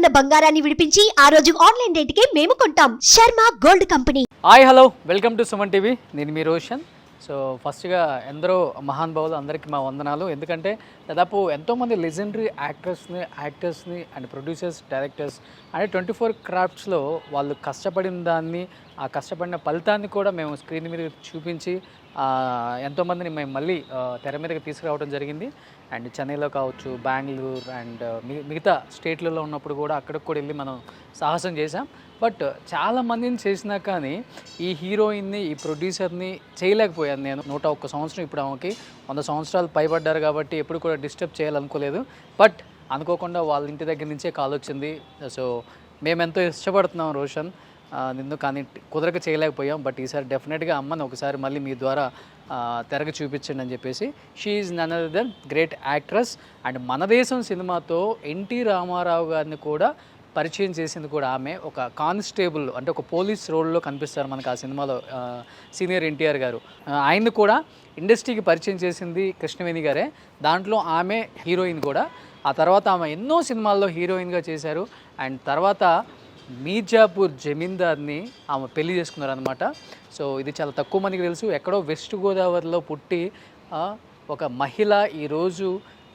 ఉన్న బంగారాన్ని విడిపించి ఆ రోజు ఆన్లైన్ రేటుకే మేము కొంటాం. Sharma gold company. Hi hello, welcome to Suman TV. నేను మీ రోషన్. సో ఫస్ట్గా ఎందరో మహానుభావులు అందరికీ మా వందనాలు. ఎందుకంటే దాదాపు ఎంతోమంది లెజెండరీ యాక్టర్స్ని అండ్ ప్రొడ్యూసర్స్, డైరెక్టర్స్ అంటే 24 క్రాఫ్ట్స్లో వాళ్ళు కష్టపడిన దాన్ని, ఆ కష్టపడిన ఫలితాన్ని కూడా మేము స్క్రీన్ మీద చూపించి ఎంతోమందిని మేము మళ్ళీ తెర మీదకి తీసుకురావడం జరిగింది. అండ్ చెన్నైలో కావచ్చు, బెంగళూరు అండ్ మిగతా స్టేట్లలో ఉన్నప్పుడు కూడా అక్కడికి కూడా వెళ్ళి మనం సాహసం చేసాం. బట్ చాలామందిని చేసినా కానీ ఈ హీరోయిన్ని, ఈ ప్రొడ్యూసర్ని చేయలేకపోయాను నేను. 101 సంవత్సరం ఇప్పుడు ఆమెకి 100 సంవత్సరాలు పైబడ్డారు కాబట్టి ఎప్పుడు కూడా డిస్టర్బ్ చేయాలనుకోలేదు. బట్ అనుకోకుండా వాళ్ళ ఇంటి దగ్గర నుంచే కాల్ వచ్చింది. సో మేమెంతో ఇష్టపడుతున్నాం రోషన్ నిన్ను, కానీ కుదరక చేయలేకపోయాం. బట్ ఈసారి డెఫినెట్గా అమ్మని ఒకసారి మళ్ళీ మీ ద్వారా తెరగ చూపించండి అని చెప్పేసి. She is none other than great actress. And మన దేశం సినిమాతో ఎన్టీ రామారావు గారిని కూడా పరిచయం చేసింది కూడా ఆమె. ఒక కానిస్టేబుల్ అంటే ఒక పోలీస్ రోల్లో కనిపిస్తారు మనకు ఆ సినిమాలో సీనియర్ ఎన్టీఆర్ గారు. ఆయన్ని కూడా ఇండస్ట్రీకి పరిచయం చేసింది కృష్ణవేణి గారే. దాంట్లో ఆమె హీరోయిన్ కూడా. ఆ తర్వాత ఆమె ఎన్నో సినిమాల్లో హీరోయిన్గా చేశారు. అండ్ తర్వాత మీర్జాపూర్ జమీందార్ని ఆమె పెళ్లి చేసుకున్నారనమాట. సో ఇది చాలా తక్కువ మందికి తెలుసు. ఎక్కడో వెస్ట్ గోదావరిలో పుట్టి ఒక మహిళ ఈరోజు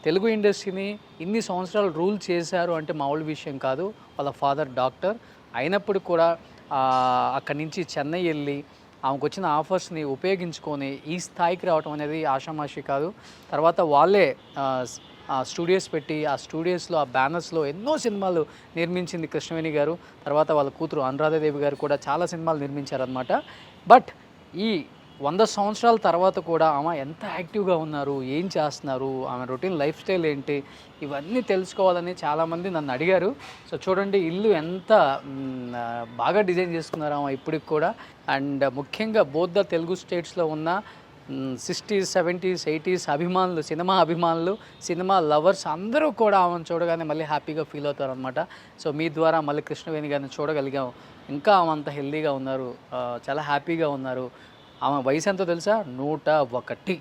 తెలుగు ఇండస్ట్రీని ఇన్ని సంవత్సరాలు రూల్ చేశారు అంటే మామూలు విషయం కాదు. వాళ్ళ ఫాదర్ డాక్టర్ అయినప్పుడు కూడా అక్కడి నుంచి చెన్నై వెళ్ళి ఆమెకు వచ్చిన ఆఫర్స్ని ఉపయోగించుకొని ఈ స్థాయికి రావడం అనేది ఆషామాషి కాదు. తర్వాత వాళ్ళే స్టూడియోస్ పెట్టి ఆ స్టూడియోస్లో, ఆ బ్యానర్స్లో ఎన్నో సినిమాలు నిర్మించింది కృష్ణవేణి గారు. తర్వాత వాళ్ళ కూతురు అనురాధాదేవి గారు కూడా చాలా సినిమాలు నిర్మించారనమాట. బట్ ఈ 100 సంవత్సరాల తర్వాత కూడా ఆమె ఎంత యాక్టివ్గా ఉన్నారు, ఏం చేస్తున్నారు, ఆమె రొటీన్ లైఫ్ స్టైల్ ఏంటి, ఇవన్నీ తెలుసుకోవాలని చాలామంది నన్ను అడిగారు. సో చూడండి ఇల్లు ఎంత బాగా డిజైన్ చేసుకున్నారు ఆమె ఇప్పటికి కూడా. అండ్ ముఖ్యంగా బోత్ ద తెలుగు స్టేట్స్లో ఉన్న 60s, 70s, 80s అభిమానులు, సినిమా అభిమానులు, సినిమా లవర్స్ అందరూ కూడా ఆమెను చూడగానే మళ్ళీ హ్యాపీగా ఫీల్ అవుతారు అనమాట. సో మీ ద్వారా మళ్ళీ కృష్ణవేణి గారిని చూడగలిగాం. ఇంకా ఆమె అంత హెల్దీగా ఉన్నారు, చాలా హ్యాపీగా ఉన్నారు. ఆమె వయసు ఎంతో తెలుసా? 101.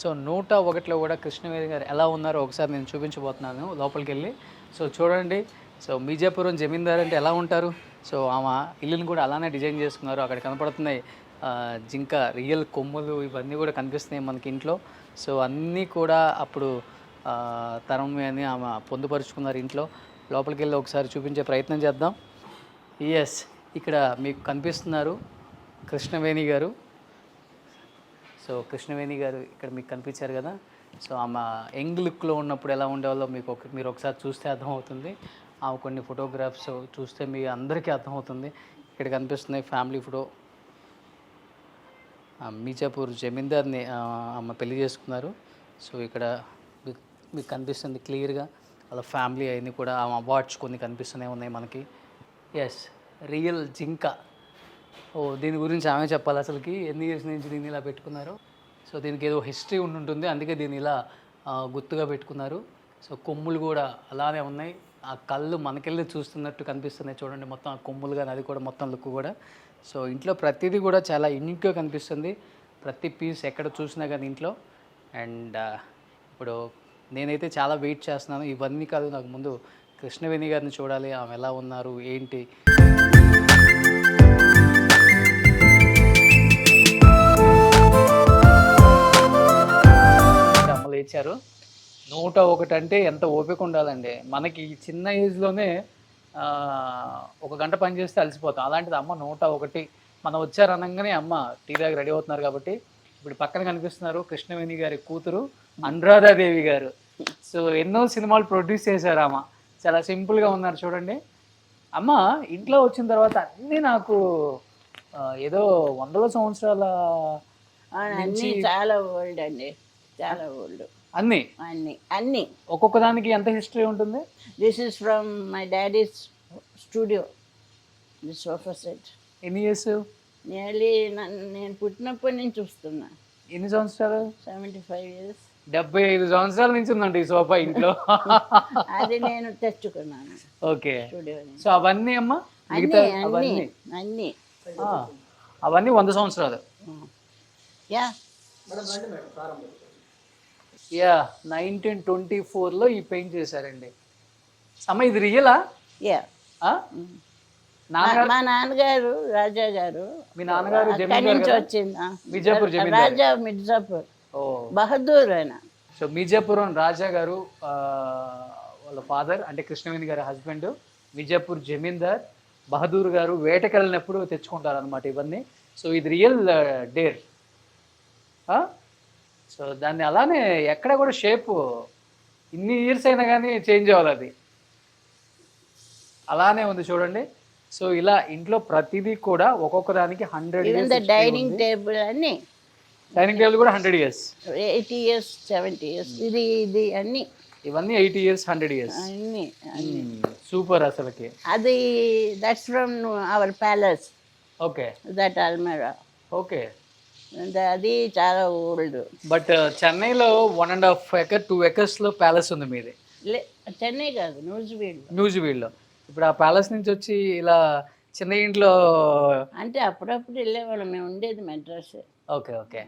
సో 101లో కూడా కృష్ణవేణి గారు ఎలా ఉన్నారో ఒకసారి నేను చూపించబోతున్నాను లోపలికి వెళ్ళి. సో చూడండి. సో మీర్జాపురం జమీందార్ అంటే ఎలా ఉంటారు. సో ఆమె ఇల్లుని కూడా అలానే డిజైన్ చేసుకున్నారు. అక్కడ కనపడుతున్నాయి జింక రియల్ కొమ్ములు, ఇవన్నీ కూడా కనిపిస్తున్నాయి మనకి ఇంట్లో. సో అన్నీ కూడా అప్పుడు తరం అని ఆమె పొందుపరుచుకున్నారు ఇంట్లో. లోపలికి వెళ్ళి ఒకసారి చూపించే ప్రయత్నం చేద్దాం. ఎస్, ఇక్కడ మీకు కనిపిస్తున్నారు కృష్ణవేణి గారు. సో కృష్ణవేణి గారు ఇక్కడ మీకు కనిపించారు కదా. సో ఆమె యంగ్ లుక్లో ఉన్నప్పుడు ఎలా ఉండేవాళ్ళో మీరు ఒకసారి చూస్తే అర్థమవుతుంది. ఆమె కొన్ని ఫోటోగ్రాఫ్స్ చూస్తే మీ అందరికీ అర్థమవుతుంది. ఇక్కడ కనిపిస్తున్నాయి ఫ్యామిలీ ఫోటో. మీర్జాపూర్ జమీందార్ని ఆమె పెళ్లి చేసుకున్నారు. సో ఇక్కడ మీకు కనిపిస్తుంది క్లియర్గా వాళ్ళ ఫ్యామిలీ అవన్నీ కూడా. ఆమె అవార్డ్స్ కొన్ని కనిపిస్తూనే ఉన్నాయి మనకి. ఎస్, రియల్ జింక. దీని గురించి ఆమె చెప్పాలి అసలుకి ఎన్ని ఇయర్స్ నుంచి దీన్ని ఇలా పెట్టుకున్నారు. సో దీనికి ఏదో హిస్టరీ ఉంటుంది, అందుకే దీన్ని ఇలా గుర్తుగా పెట్టుకున్నారు. సో కొమ్ములు కూడా అలానే ఉన్నాయి. ఆ కళ్ళు మనకెళ్ళి చూస్తున్నట్టు కనిపిస్తున్నాయి చూడండి, మొత్తం ఆ కొమ్ములు కానీ అది కూడా మొత్తం లుక్ కూడా. సో ఇంట్లో ప్రతిదీ కూడా చాలా యూనిక్గా కనిపిస్తుంది, ప్రతి పీస్ ఎక్కడ చూసినా కానీ ఇంట్లో. అండ్ ఇప్పుడు నేనైతే చాలా వెయిట్ చేస్తున్నాను. ఇవన్నీ కాదు, నాకు ముందు కృష్ణవేణి గారిని చూడాలి, ఆమె ఎలా ఉన్నారు ఏంటి. అమ్మలు ఇచ్చారు. 101 అంటే ఎంత ఓపిక ఉండాలండి మనకి. చిన్న ఏజ్లోనే 1 గంట పని చేస్తే అలసిపోతాం. అలాంటిది అమ్మ 101. మనం వచ్చారనగానే అమ్మ టీ దాకా రెడీ అవుతున్నారు కాబట్టి. ఇప్పుడు పక్కన కనిపిస్తున్నారు కృష్ణవేణి గారి కూతురు అనురాధాదేవి గారు. సో ఎన్నో సినిమాలు ప్రొడ్యూస్ చేశారు ఆమె. చాలా సింపుల్గా ఉన్నారు చూడండి. అమ్మ ఇంట్లో వచ్చిన తర్వాత అన్నీ నాకు ఏదో 100 సంవత్సరాల అన్నీ చాలా ఓల్డ్ అండి, చాలా ఓల్డ్. అన్నీ అన్నీ అన్నీ ఒక్కొక్క దానికి ఎంత హిస్టరీ ఉంటుంది. This is from my daddy's studio, this sofa set. ఎన్ని ఇయర్స్? నియర్లీ నేను పుట్టినప్పటి నుంచి చూస్తున్నా. ఎన్ని సంవత్సరాలు? 75 years. 75 సంవత్సరాల నుంచి ఉందండి ఈ సోఫా ఇంట్లో. అది నేను తెచ్చుకున్నాను. ఓకే. స్టూడియో. సో అవన్నీ అమ్మ అన్నీ అన్నీ అవన్నీ 100 సంవత్సరాలు. యా యా 1924లో ఈ పెయింట్ చేశారండి. అమ్మ ఇది రియలా? యా ఆ? నాన్నగారు మా నాన్నగారు రాజా గారు మీ నాన్నగారు అక్కడి జమీందార్ నుంచి కదా? వచ్చింది మిర్జాపూర్ జమీందార్. రాజా మిర్జాపూర్ ఓ బహదూర్ ఆయన. సో మిర్జాపురం రాజా గారు వాళ్ళ ఫాదర్ అంటే కృష్ణవేణి గారి హస్బెండ్ మిర్జాపూర్ జమీందార్ బహదూర్ గారు వేటకెళ్ళినప్పుడు తెచ్చుకుంటారు అనమాట ఇవన్నీ. సో ఇది రియల్ డేర్. సో దాన్ని అలానే ఎక్కడ కూడా షేప్ ఇన్ని ఇయర్స్ అయినా కానీ చేంజ్ అవ్వాలి, అది అలానే ఉంది చూడండి. సో ఇలా ఇంట్లో ప్రతిదీ కూడా ఒక్కొక్క దానికి 100 even the years dining table అన్ని డైనింగ్ టేబుల్ కూడా 100 years, 80 years 70 years ఇది అన్ని ఇవన్నీ 80 years 100 years. అన్ని సూపర్ అసలుకి. అది that's from our palace, okay that అల్మెరా. ఓకే. అది చాలా ఓల్డ్. బట్ చెన్నైలో 1.5 acre 2 acres లో ప్యాలెస్ ఉంది మీది. చెన్నై కాదు, న్యూజివీడ్. న్యూజివీడ్లో. ఇప్పుడు ఆ ప్యాలెస్ నుంచి వచ్చి ఇలా చిన్న ఇంట్లో అంటే అప్పుడప్పుడు వెళ్ళేవాళ్ళం, మేము ఉండేది మెడ్రాస్. Okay okay.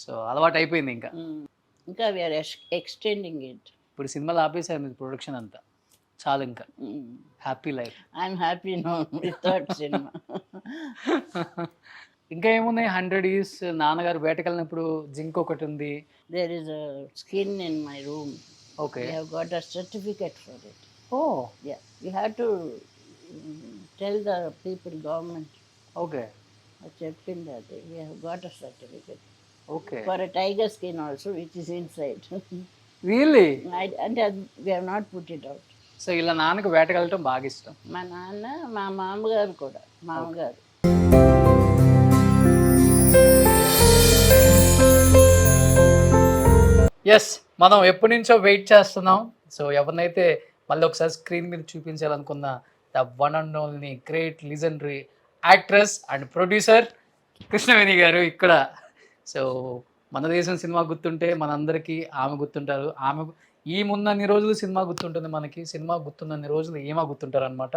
సో అలవాటు అయిపోయింది ఇంకా. ఇంకా వీఆర్ ఎక్స్టెండింగ్ ఇట్. ఇప్పుడు సినిమాలు ఆపేసారు మీరు ప్రొడక్షన్ అంతా, చాలు ఇంకా happy life. I'm happy no without cinema. ఇంకా ఏమున్నాయి? 100 years నాన్నగారు వేటకెళ్ళినప్పుడు జింక్ ఒకటి ఉంది. There is a skin in my room. Okay. We have got a certificate for it. Oh Yeah, we have to tell the people, government. Okay చెప్పింది అది. We have got a certificate okay. for a tiger skin also, which is inside. Really? అంటే we have not put it out. So ఇలా నాన్నకు వేటకెళ్ళటం బాగా ఇష్టం. మా నాన్న, మా మామగారు కూడా, మామగారు. ఎస్, మనం ఎప్పటి నుంచో వెయిట్ చేస్తున్నాం. సో ఎవరినైతే మళ్ళీ ఒకసారి స్క్రీన్ మీద చూపించాలనుకున్న the one and only great legendary actress and producer Krishnaveni గారు ఇక్కడ. సో మన దేశం సినిమా గుర్తుంటే మనందరికీ ఆమె గుర్తుంటారు. ఆమె ఈ ముందన్ని రోజులు సినిమా గుర్తుంటుంది మనకి, సినిమా గుర్తున్నన్ని రోజులు ఏమా గుర్తుంటారు అనమాట.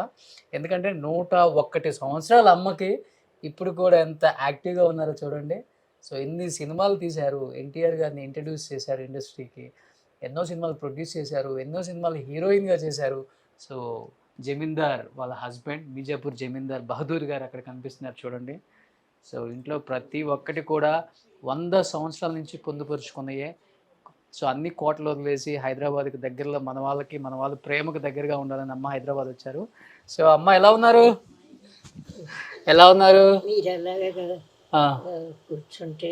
ఎందుకంటే 101 సంవత్సరాల అమ్మకి ఇప్పుడు కూడా ఎంత యాక్టివ్గా ఉన్నారో చూడండి. సో ఎన్ని సినిమాలు తీశారు, ఎన్టీఆర్ గారిని ఇంట్రడ్యూస్ చేశారు ఇండస్ట్రీకి, ఎన్నో సినిమాలు ప్రొడ్యూస్ చేశారు, ఎన్నో సినిమాలు హీరోయిన్గా చేశారు. సో జమీందార్ వాళ్ళ హస్బెండ్ మిర్జాపూర్ జమీందార్ బహదూర్ గారు అక్కడ కనిపిస్తున్నారు చూడండి. సో ఇంట్లో ప్రతి ఒక్కటి కూడా 100 సంవత్సరాల నుంచి పొందుపరుచుకున్నాయే. సో అన్ని కోటలు వదిలేసి హైదరాబాద్కి దగ్గరలో మన వాళ్ళ ప్రేమకు దగ్గరగా ఉండాలని అమ్మ హైదరాబాద్ వచ్చారు. సో అమ్మ ఎలా ఉన్నారు? ఎలా ఉన్నారు? కూర్చుంటే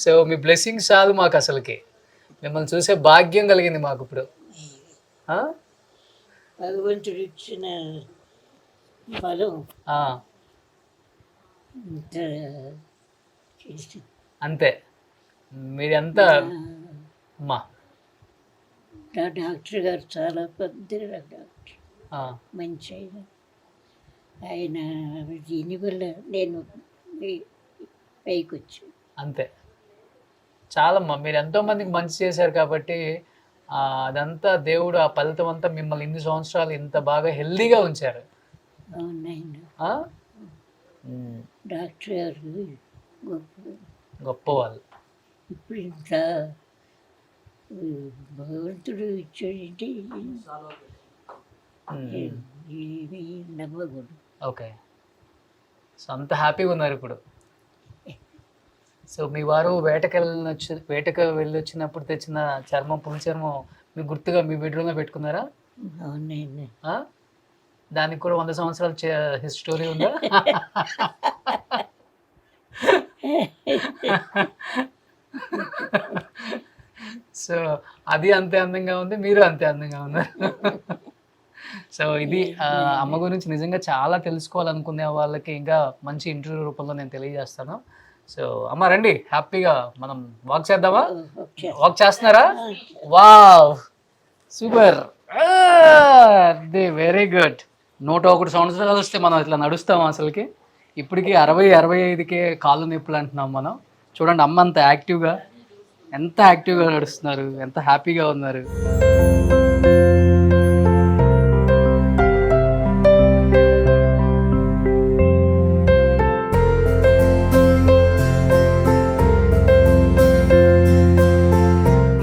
సో మీ బ్లెస్సింగ్స్ చాలు మాకు, అసలుకి మిమ్మల్ని చూసే భాగ్యం కలిగింది మాకు ఇప్పుడు. భగవంతుడు ఇచ్చిన ఫలం అంతే. మీరంతా అమ్మా డాక్టర్ గారు చాలా పెద్ద డాక్టర్, మంచి ఆయన దీనివల్ల నేను పైకి వచ్చాను. అంతే చాలమ్మా. మీరు ఎంతో మందికి మంచి చేశారు కాబట్టి అదంతా దేవుడు ఆ ఫలితం అంతా మిమ్మల్ని ఇన్ని సంవత్సరాలు ఇంత బాగా హెల్దీగా ఉంచారు. అవునండి. డాక్టర్ గారు గొప్ప వాళ్ళు. ఇప్పుడు ఇంత భగవంతుడు ఇచ్చాడంటే ఏమీ నమ్మకూడదు. ఓకే. సో అంత హ్యాపీగా ఉన్నారు ఇప్పుడు. సో మీ వారు వేటకు వెళ్ళి వచ్చినప్పుడు తెచ్చిన చర్మం, పులి చర్మం మీకు గుర్తుగా మీ బెడ్రూమ్లో పెట్టుకున్నారా? అవునండి. దానికి కూడా 100 సంవత్సరాల స్టోరీ ఉందా? సో అది అంతే అందంగా ఉంది, మీరు అంతే అందంగా ఉన్నారు. సో ఇది అమ్మ గురించి నిజంగా చాలా తెలుసుకోవాలనుకునే వాళ్ళకి ఇంకా మంచి ఇంటర్వ్యూ రూపంలో నేను తెలియజేస్తాను. సో అమ్మ రండి, హ్యాపీగా మనం వాక్ చేద్దామా? వాక్ చేస్తున్నారా? Wow, super, very good. 101 సంవత్సరాలు వస్తే మనం ఇట్లా నడుస్తాం అసలుకి. ఇప్పటికీ 60-65కే కాళ్ళు నొప్పులు అంటున్నాం మనం. చూడండి అమ్మ అంత యాక్టివ్గా, ఎంత యాక్టివ్గా నడుస్తున్నారు, ఎంత హ్యాపీగా ఉన్నారు.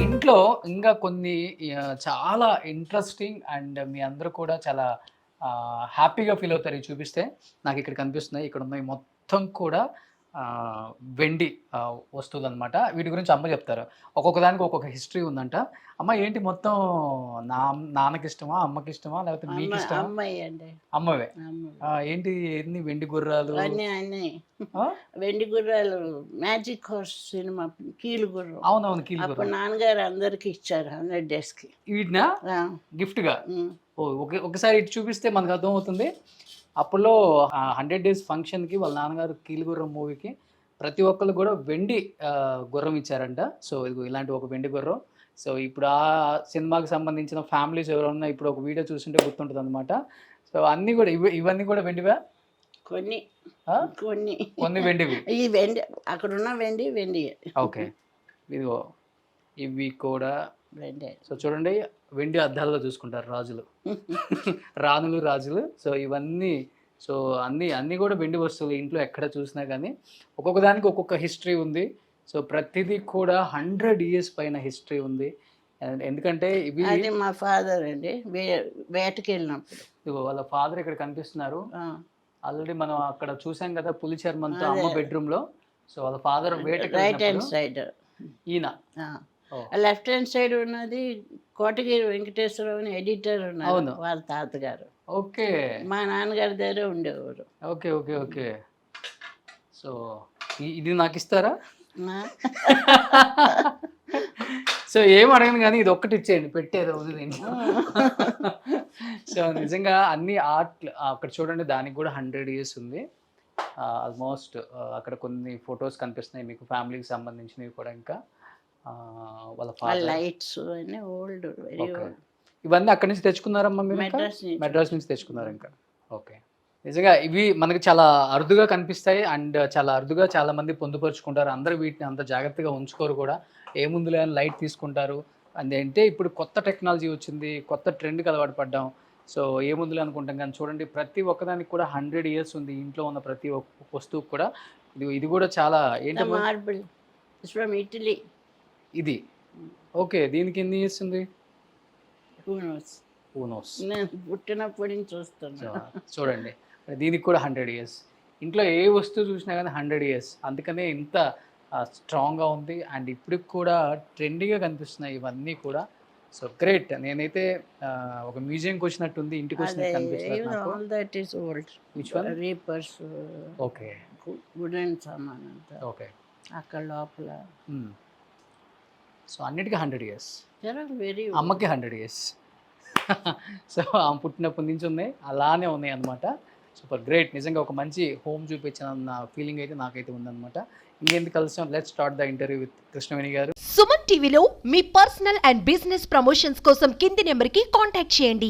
ఇంట్లో ఇంకా కొన్ని చాలా ఇంట్రెస్టింగ్ అండ్ మీ అందరూ కూడా చాలా హ్యాపీగా ఫీల్ అవుతారు ఇది చూపిస్తే. నాకు ఇక్కడ కనిపిస్తున్నాయి, ఇక్కడ ఉన్నాయి మొత్తం కూడా వెండి వస్తువులు అనమాట. వీటి గురించి అమ్మ చెప్తారు. ఒక్కొక్క దానికి ఒక్కొక్క హిస్టరీ ఉందంట. అమ్మ ఏంటి మొత్తం నాన్నకి ఇష్టమా, అమ్మకి ఇష్టమా, లేకపోతే మీకు ఇష్టమా? అమ్మాయి అండి, అమ్మవే. అమ్మాయి. ఏంటి ఎన్ని వెండి గుర్రాలు? అన్నీ వెండి గుర్రాలు. మ్యాజిక్ హార్స్ సినిమా కీలు గుర్రం. అవునవును, కీలు అప్పుడు గుర్రం. నాన్నగారు అందరికి ఇచ్చారు 100 days కి. వీటినా గిఫ్ట్ గా? ఒకసారి ఇటు చూపిస్తే మనకు అర్థమవుతుంది. అప్పుడులో 100 days ఫంక్షన్కి వాళ్ళ నాన్నగారు కీలుగుర్రం మూవీకి ప్రతి ఒక్కరు కూడా వెండి గుర్రం ఇచ్చారంట. సో ఇది ఇలాంటి ఒక వెండి గుర్రం. సో ఇప్పుడు ఆ సినిమాకి సంబంధించిన ఫ్యామిలీస్ ఎవరైనా ఇప్పుడు ఒక వీడియో చూస్తుంటే గుర్తుంటుంది అనమాట. సో అన్నీ కూడా ఇవన్నీ కూడా వెండివా? కొన్ని కొన్ని కొన్ని వెండివి. ఈ వెండి అక్కడున్న వెండి. ఓకే, ఇదిగో ఇవి కూడా వెండి. సో చూడండి, వెండి అద్దాలలో చూసుకుంటారు రాజులు, రాణులు రాజులు. సో ఇవన్నీ, సో అన్నీ కూడా వెండి వస్తువులు. ఇంట్లో ఎక్కడ చూసినా కానీ ఒక్కొక్క దానికి ఒక్కొక్క హిస్టరీ ఉంది. సో ప్రతిదీ కూడా 100 years పైన హిస్టరీ ఉంది. ఎందుకంటే ఇవి అది మా ఫాదర్ అండి, వేటకి వెళ్ళినప్పుడు. ఇదిగో వాళ్ళ ఫాదర్ ఇక్కడ కనిపిస్తున్నారు. ఆల్రెడీ మనం అక్కడ చూసాం కదా పులి చర్మంతో అమ్మ బెడ్రూమ్ లో. సో వాళ్ళ ఫాదర్ వేటకి రైట్ హ్యాండ్ సైడ్ ఈయన. లెఫ్ట్ హ్యాండ్ సైడ్ ఉన్నది కోటగిరి వెంకటేశ్వరరావు అని ఎడిటర్ ఉన్నారు, వాళ్ళ తాతగారు. ఓకే, మా నాన్నగారి దగ్గర ఉండేవారు. Okay okay okay. సో ఇది నాకు ఇస్తారా? సో ఏం అడగను కానీ ఇది ఒక్కటి ఇచ్చేయండి, పెట్టేది వదిలేండి. సో నిజంగా అన్ని ఆర్ట్ అక్కడ చూడండి, దానికి కూడా 100 years ఉంది ఆల్మోస్ట్. అక్కడ కొన్ని ఫొటోస్ కనిపిస్తున్నాయి మీకు ఫ్యామిలీకి సంబంధించినవి కూడా. ఇంకా వాళ్ళ ఫాదర్ లైట్స్ అన్నీ ఓల్డ్, వెరీ ఓల్డ్. ఇవన్నీ అక్కడి నుంచి తెచ్చుకున్నారమ్మా మీరు? మెడ్రాస్ నుంచి తెచ్చుకున్నారు ఇంకా. ఓకే, నిజంగా ఇవి మనకి చాలా అరుదుగా కనిపిస్తాయి అండ్ చాలా అరుదుగా చాలా మంది పొందుపరుచుకుంటారు. అందరూ వీటిని అంత జాగ్రత్తగా ఉంచుకోరు కూడా. ఏముందులే అని లైట్ తీసుకుంటారు. అంటే ఇప్పుడు కొత్త టెక్నాలజీ వచ్చింది, కొత్త ట్రెండ్కి అలవాటు పడ్డాం. సో ఏముందులే అనుకుంటాం కానీ చూడండి ప్రతి ఒక్కదానికి కూడా 100 years ఉంది. ఇంట్లో ఉన్న ప్రతి ఒక్క వస్తువు కూడా. ఇది కూడా చాలా ఏంటి, మార్బుల్ ఫ్రమ్ ఇటలీ. ఇది ఓకే, దీనికి ఎన్ని ఇయర్స్ ఉంది? నేను పుట్టినప్పటి నుంచి చూస్తున్నా. చూడండి దీనికి కూడా 100 years. ఇంట్లో ఏ వస్తువు చూసినా కానీ 100 years. అందుకనే ఇంత స్ట్రాంగ్గా ఉంది అండ్ ఇప్పుడు కూడా ట్రెండీగా కనిపిస్తున్నాయి ఇవన్నీ కూడా. So great. నేనైతే ఒక మ్యూజియంకి వచ్చినట్టుంది, ఇంటికి వచ్చినట్టు కనిపిస్తుంది. ఓకే, వుడెన్ సామాన్ అంతా ఓకే అక్కడ లోపల. సో అన్నిటికీ 100 years. వెరీ అమ్మకి 100 years. సో ఆమె పుట్టినప్పటి నుంచి ఉన్నాయి, అలానే ఉన్నాయి అనమాట. Super great. నిజంగా ఒక మంచి హోమ్ చూపించిన ఫీలింగ్ అయితే నాకైతే ఉందన్నమాట. ఇంకెందుకు కలిసాం, let's start the interview with Krishnaveni గారు. సుమన్ టీవీలో మీ పర్సనల్ అండ్ బిజినెస్ ప్రమోషన్స్ కోసం కింది నెంబర్కి కాంటాక్ట్ చేయండి.